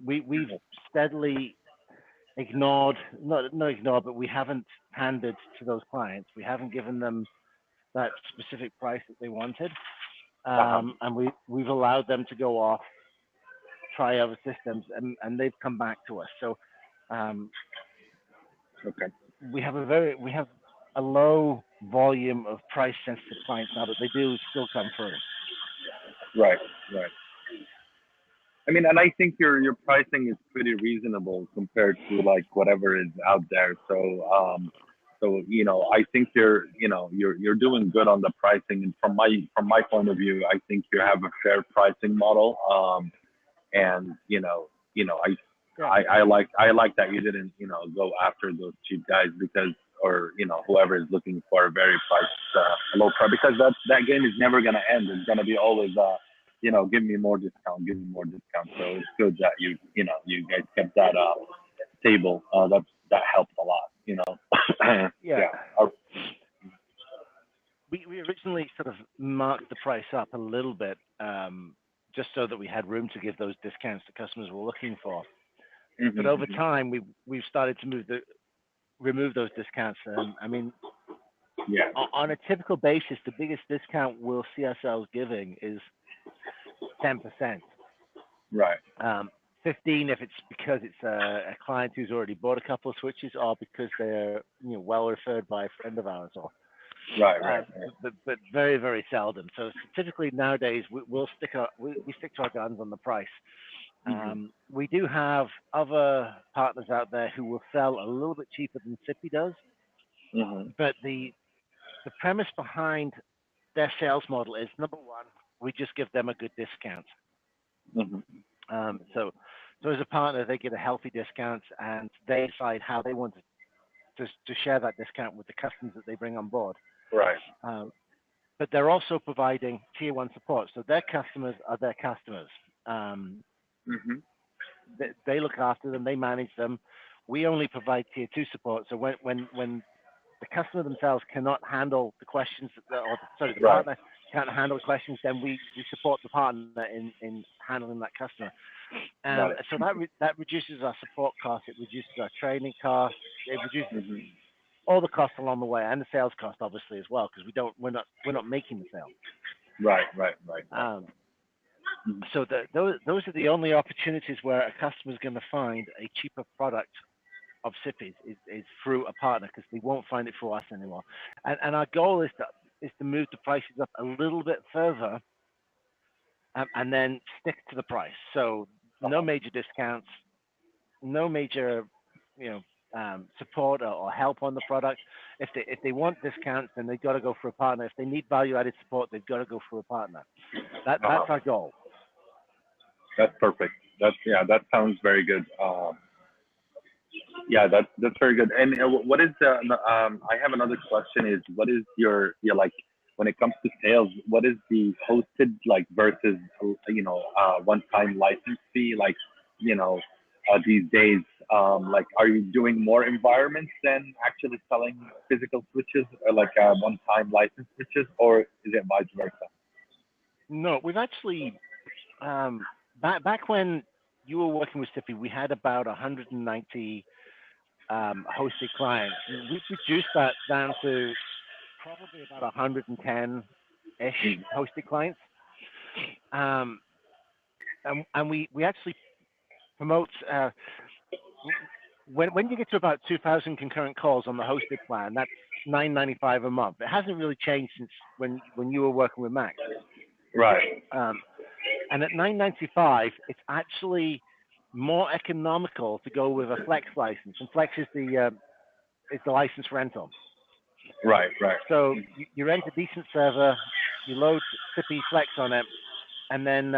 We've steadily ignored, not ignored, but we haven't pandered to those clients. We haven't given them that specific price that they wanted, Uh-huh. and we've allowed them to go off, try other systems, and they've come back to us. So um, Okay. we have a low volume of price sensitive clients now, but they do still come through. Right. Right. I mean, and I think your pricing is pretty reasonable compared to like whatever is out there. So I think you're doing good on the pricing. And from my point of view, I think you have a fair pricing model. And Yeah, I like that you didn't go after those cheap guys because or whoever is looking for a very low price because that game is never gonna end. It's gonna be always give me more discount. So it's good that you guys kept that stable. That helps a lot. yeah. Yeah. Uh, We originally sort of marked the price up a little bit, just so that we had room to give those discounts the customers were looking for. But over mhm. time, we've started to remove those discounts. I mean, Yeah. on a typical basis, the biggest discount we'll see ourselves giving is 10%. Right. 15 if it's because it's a client who's already bought a couple of switches or because they're well referred by a friend of ours or Right. Right. Right. but very very seldom. So typically nowadays we stick to our guns on the price. Mhm. We do have other partners out there who will sell a little bit cheaper than Sippy does, Mhm. but the premise behind their sales model is number one, we just give them a good discount. Mhm. So as a partner, they get a healthy discount, and they decide how they want to share that discount with the customers that they bring on board. Right. Um, but they're also providing tier one support, so their customers are their customers. Um, Mhm. they look after them, they manage them. We only provide tier two support. So when the customer themselves cannot handle the questions, sorry, the Right. partner can't handle the questions, then we support the partner in handling that customer. Got it. So that reduces our support costs, it reduces our training costs, it reduces Mhm. all the costs along the way, and the sales cost obviously as well, because we're not making the sale. Right. Right. Right. Right. Um, Mhm. so those are the only opportunities where a customer is going to find a cheaper product of SIPs is through a partner because they won't find it through us anymore. And our goal is to move the prices up a little bit further, and then stick to the price. So no Uh-huh. major discounts, no major you support or help on the product. If they want discounts, then they've got to go for a partner. If they need value added support, they've got to go for a partner. That's Uh-huh. our goal. That's perfect. That sounds very good. Yeah, that's very good. And what is I have another question is what is your like when it comes to sales, what is the hosted like versus one time license fee like you know these days like are you doing more environments than actually selling physical switches or like one time license switches or is it vice versa? No, we've actually back when you were working with Sippy, we had about 190 hosted clients. We've reduced that down to probably about 110-ish Mhm. hosted clients. Um, and we actually promote when you get to about 2,000 concurrent calls on the hosted plan, that's 9.95 a month. It hasn't really changed since when you were working with Max. Right. Um, and at 9.95, it's actually more economical to go with a Flex license, and Flex is the license rental. Right. Right. So you rent a decent server, you load Sippy Flex on it, and then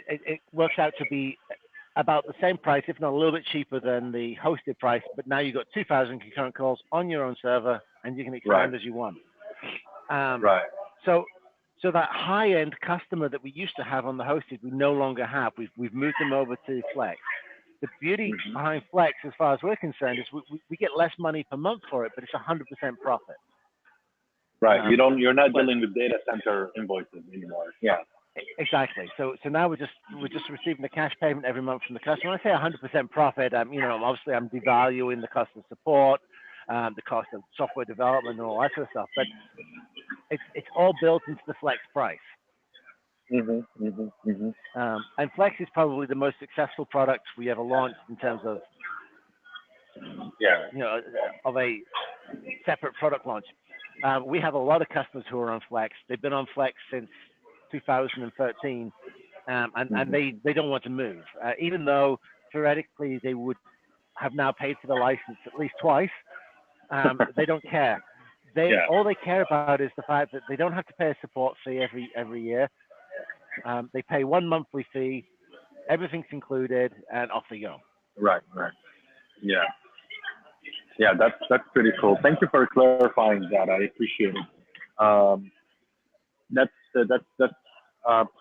it works out to be about the same price, if not a little bit cheaper than the hosted price. But now you've got 2,000 concurrent calls on your own server, and you can Right. expand as you want. Um, Right. so so that high-end customer that we used to have on the hosted, we no longer have. We've moved them over to Flex. The beauty Mhm. behind Flex, as far as we're concerned, is we get less money per month for it, but it's 100% profit. Right. Um, You're not but dealing with data center invoices anymore. Yeah. Exactly. So now we're just receiving the cash payment every month from the customer. When I say 100% profit, obviously I'm devaluing the cost of support, the cost of software development, and all that sort of stuff. But it's all built into the Flex price. And Flex is probably the most successful product we ever launched in terms of Yeah. of a separate product launch. We have a lot of customers who are on Flex. They've been on Flex since 2013, and they don't want to move, even though theoretically they would have now paid for the license at least twice. They don't care. Yeah. All they care about is the fact that they don't have to pay a support fee every year. They pay one monthly fee, everything's included, and off they go. Right. Right. Yeah. Yeah. That's pretty cool. Thank you for clarifying that. I appreciate it. Um, that's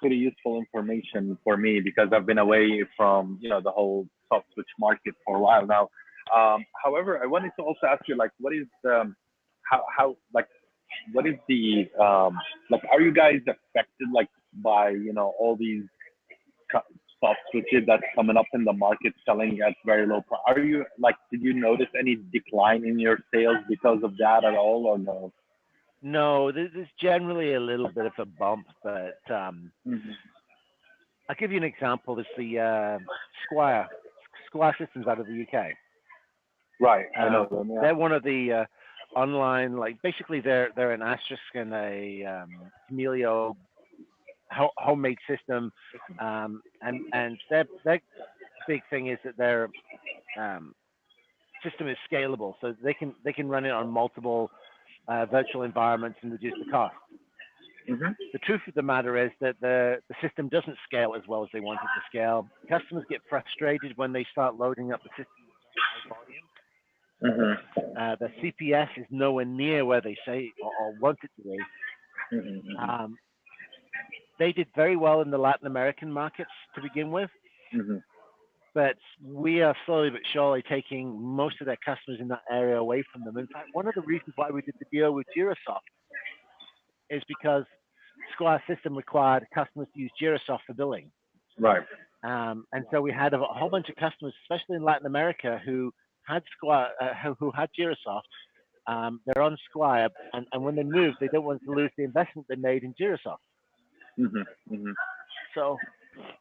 pretty useful information for me because I've been away from the whole soft switch market for a while now. However, I wanted to also ask you like what is how like what is the like are you guys affected like by all these co- soft switches that's coming up in the market selling at very low price? Are you like did you notice any decline in your sales because of that at all or no? No, there's generally a little bit of a bump, but Hmm. I'll give you an example. There's the Squire Squire Systems out of the UK. Right, I know them. Yeah. They're one of the online, like basically they're an asterisk and a Camilio homemade system, and their big thing is that their um, system is scalable, so they can run it on multiple virtual environments and reduce the cost. Hmm. The truth of the matter is that the system doesn't scale as well as they want it to scale. Customers get frustrated when they start loading up the system with very high volume. Hmm. The CPS is nowhere near where they say or want it to be. Hmm. Um, they did very well in the Latin American markets to begin with, Hmm. but we are slowly but surely taking most of their customers in that area away from them. In fact, one of the reasons why we did the deal with Jirasoft is because Squire System required customers to use Jirasoft for billing. Right. And so we had a whole bunch of customers, especially in Latin America, who had Squire, who had Jirasoft. They're on Squire, and when they move, they don't want to lose the investment they made in Jirasoft. Hmm. Hmm. So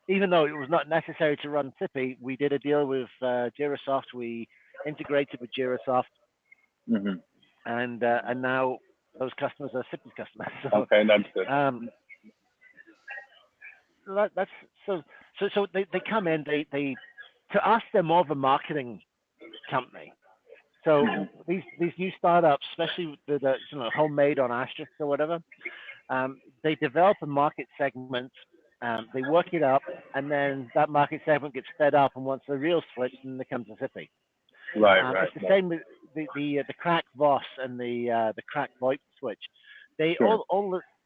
even though it was not necessary to run Sippy, we did a deal with Jirasoft. We integrated with Jirasoft, Hmm. and now those customers are Sippy's customers. So Okay, that's good. um, that's so they come in. They to us they're more of a marketing company. So Hmm. these new startups, especially the homemade on asterisks or whatever, they develop a market segment, they work it up, and then that market segment gets fed up and wants a real switch, and then comes a Zippy. Right, right, It's the right. same with the crack Voss and the crack VoIP switch. They Sure.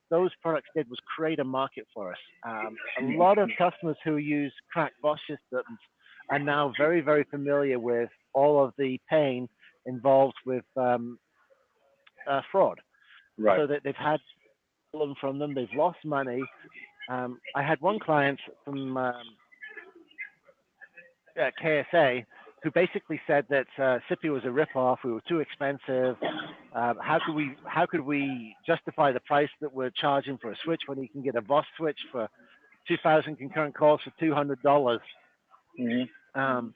those products did was create a market for us. A lot of customers who use crack Voss systems are now very familiar with all of the pain involved with fraud. Right. So that they've had stolen from them, they've lost money. I had one client from KSA who basically said that Sippy was a ripoff. We were too expensive. How could we justify the price that we're charging for a switch when you can get a Voss switch for 2,000 concurrent calls for $200? Hmm. Um,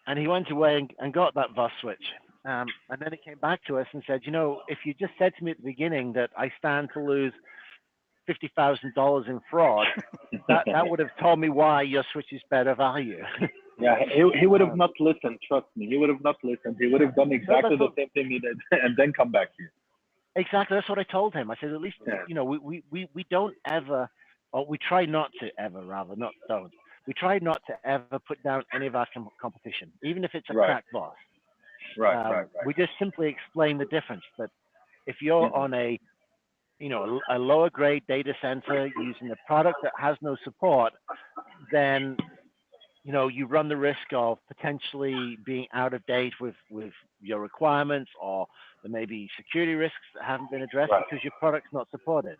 and he went away and got that Voss switch. And then he came back to us and said, if you just said to me at the beginning that I stand to lose $50,000 in fraud, that would have told me why your switch is better value. Yeah, he would have um, not listened. Trust me, he would have not listened. He would have done no, exactly that's the what same thing he did, and then come back here. exactly that's what I told him. I said, at least Yeah. we don't ever, or we try not to ever, rather not don't. We try not to ever put down any of our competition, even if it's a Right. crack boss. Right. Right. We just simply explain the difference. That if you're Right. on a lower grade data center using a product that has no support, then you run the risk of potentially being out of date with your requirements, or there may be security risks that haven't been addressed Right. because your product's not supported.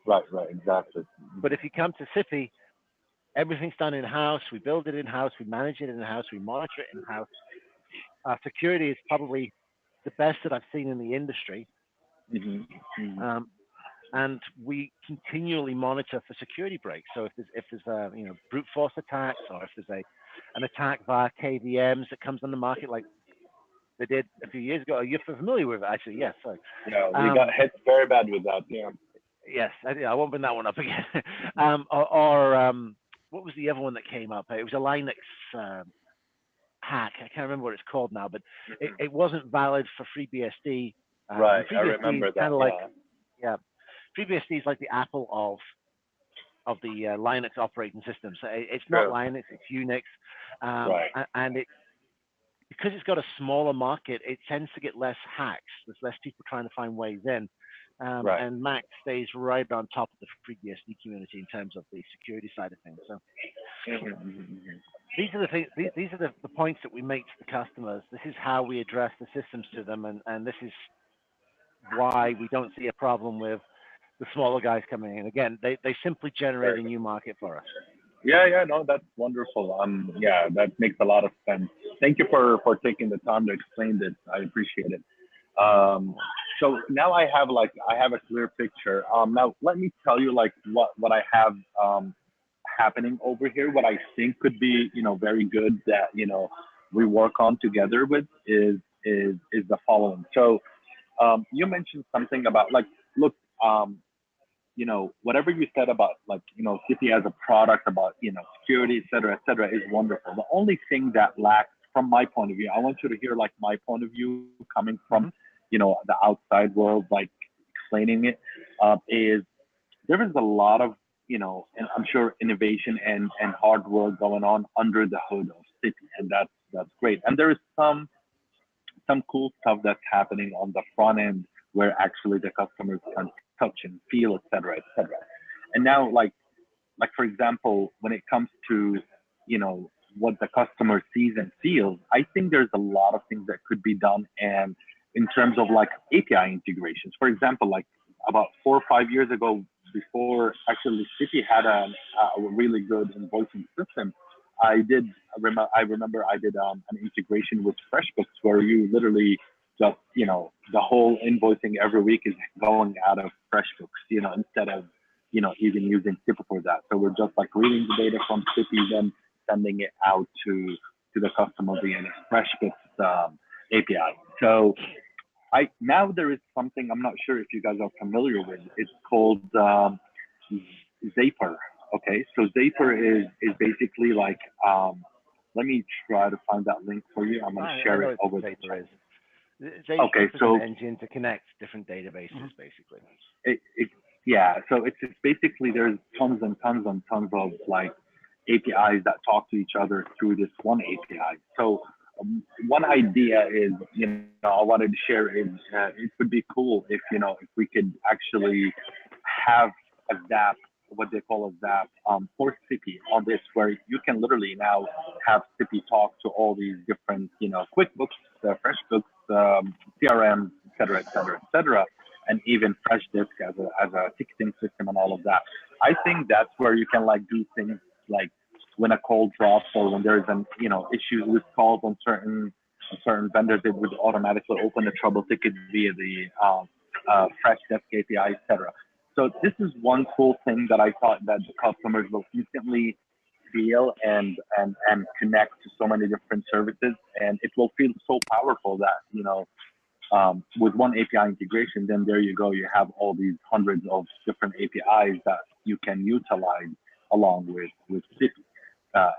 Right, right, exactly. But if you come to SIPI, everything's done in house. We build it in house. We manage it in house. We monitor it in house. Our security is probably the best that I've seen in the industry. Hmm. Hmm. Um, and we continually monitor for security breaks. So if there's brute force attacks, or if there's an attack via KVMs that comes on the market like they did a few years ago, you're familiar with it actually. Yes, sorry. Yeah, we got Um, hit very bad with that. Yeah. yes, I won't bring that one up again. Or what was the other one that came up? It was a Linux hack. I can't remember what it's called now, but it wasn't valid for FreeBSD. Right, And I FreeBSD is remember kind that. of like, Yeah. yeah, FreeBSD is like the Apple of the Linux operating system. So it's not True. Linux, it's Unix, Right. and it because it's got a smaller market, it tends to get less hacks. There's less people trying to find ways in, Right. and Mac stays right on top of the FreeBSD community in terms of the security side of things. So Hmm. Hmm. these are the things. These are the points that we make to the customers. This is how we address the systems to them, and this is why we don't see a problem with the smaller guys coming in. Again, they simply generate Very a good. new market for us. Yeah, yeah, no, that's wonderful. Yeah, that makes a lot of sense. Thank you for taking the time to explain this. I appreciate it. Um, so now I have a clear picture. Now let me tell you like what I have happening over here. What I think could be very good that we work on together with is the following. So you mentioned something about like look whatever you said about like, City as a product, about, security, et cetera, is wonderful. The only thing that lacks from my point of view, I want you to hear like my point of view coming from, Hmm. the outside world, like explaining it, is there is a lot of, and I'm sure innovation and hard work going on under the hood of City, and that's great. And there is some cool stuff that's happening on the front end where actually the customers can touch and feel, et cetera, et cetera. And now, like for example, when it comes to what the customer sees and feels, I think there's a lot of things that could be done, and in terms of like API integrations. For example, like about 4 or 5 years ago, before actually City had a really good invoicing system, I remember I did an integration with FreshBooks where you literally just the whole invoicing every week is going out of FreshBooks, instead of even using Sippy for that. So we're just like reading the data from Sippy, then sending it out to the customer via the FreshBooks API. So I now there is something I'm not sure if you guys are familiar with. It's called Zaper. Okay, so Zaper is basically like let me try to find that link for you. I'm going to I share know it what over the Zapier chat. is. Okay, Zapier is an so engine to connect different mhm. databases, basically. it yeah, so it's basically there's tons and tons and tons of like APIs that talk to each other through this one API. So one idea is, I wanted to share is it would be cool if if we could actually have a Zap, what they call a Zap, for Sippy on this, where you can literally now have Sippy talk to all these different, QuickBooks, FreshBooks, CRM, et cetera, et cetera, et cetera, and even FreshDisk as a ticketing system and all of that. I think that's where you can like do things like when a call drops or when there's an issues with calls on certain vendors, it would automatically open a trouble ticket via the FreshDesk API, etc. So this is one cool thing that I thought that the customers will instantly feel and connect to so many different services, and it will feel so powerful that with one API integration, then there you go. You have all these hundreds of different APIs that you can utilize along with City,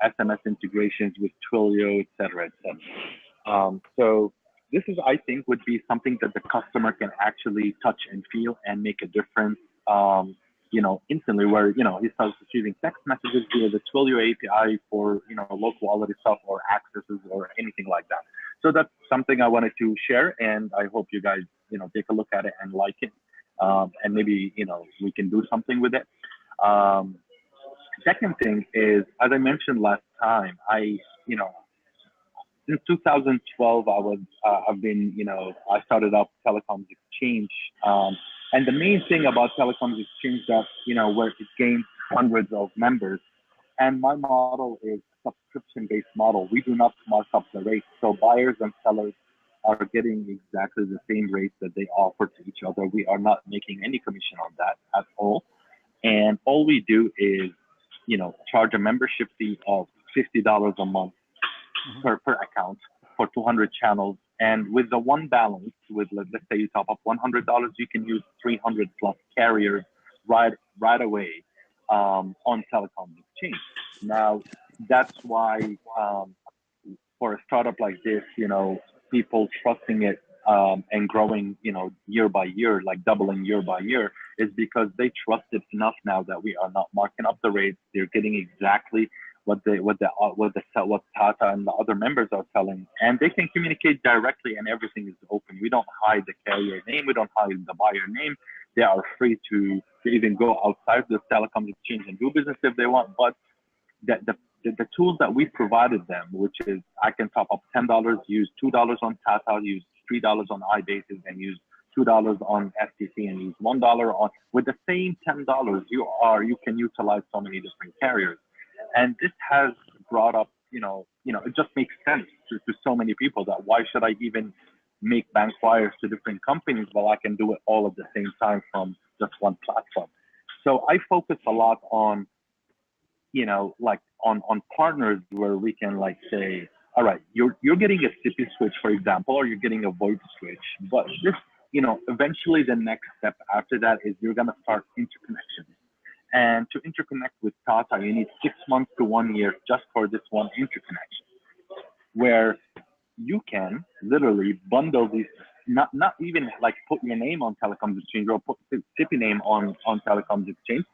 SMS integrations with Twilio, et cetera, et cetera. So this is, I think, would be something that the customer can actually touch and feel and make a difference. Instantly, where he starts receiving text messages via the Twilio API for low quality stuff or accesses or anything like that. So that's something I wanted to share, and I hope you guys take a look at it and like it, and maybe we can do something with it. Um, Second thing is, as I mentioned last time, you know since 2012, I've been, I started up Telecoms Exchange, um, And the main thing about telecoms exchange that, where it gains hundreds of members, and my model is subscription-based model. We do not mark up the rate. So buyers and sellers are getting exactly the same rate that they offer to each other. We are not making any commission on that at all. And all we do is, charge a membership fee of $50 a month Hmm. per account for 200 channels. And with the one balance, with let's say you top up $100, you can use 300 plus carriers right away on telecom exchange. Now, that's why for a startup like this, people trusting it and growing, year by year, like doubling year by year, is because they trust it enough now that we are not marking up the rates. They're getting exactly what Tata and the other members are telling, and they can communicate directly, and everything is open. We don't hide the carrier name. We don't hide the buyer name. They are free to even go outside the telecom exchange and do business if they want. But the, the the tools that we provided them, which is I can top up $10, use $2 on Tata, use $3 on iBasis, and use $2 on FTC, and use $1 on with the same $10, you can utilize so many different carriers, and this has brought up, it just makes sense to so many people that why should I even make bank wires to different companies? Well, I can do it all at the same time from just one platform. So I focus a lot on, like on partners where we can like say, all right, you're getting a CP switch, for example, or you're getting a VoIP switch, but this, eventually the next step after that is you're gonna start interconnection. And to interconnect with Tata, you need 6 months to 1 year just for this one interconnection, where you can literally bundle these, not even like put your name on telecoms exchange or put CP name on telecoms exchange.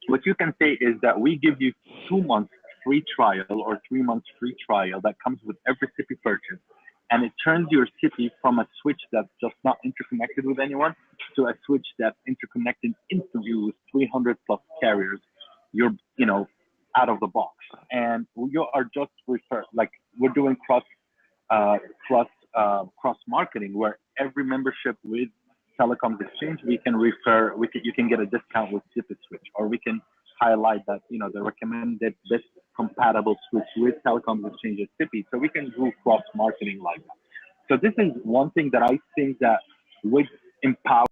What you can say is that we give you 2 months free trial or 3 months free trial that comes with every CP purchase. And it turns your CP from a switch that's just not interconnected with anyone to a switch that's interconnected instantly with 300 plus carriers. You're, out of the box. And you are just like we're doing uh, cross marketing, where every membership with telecoms exchange we can refer you can get a discount with Zip Switch, or we can highlight that the recommended best compatible switch with telecoms exchange is Zippy, so we can do cross marketing like that. So this is one thing that I think that would empower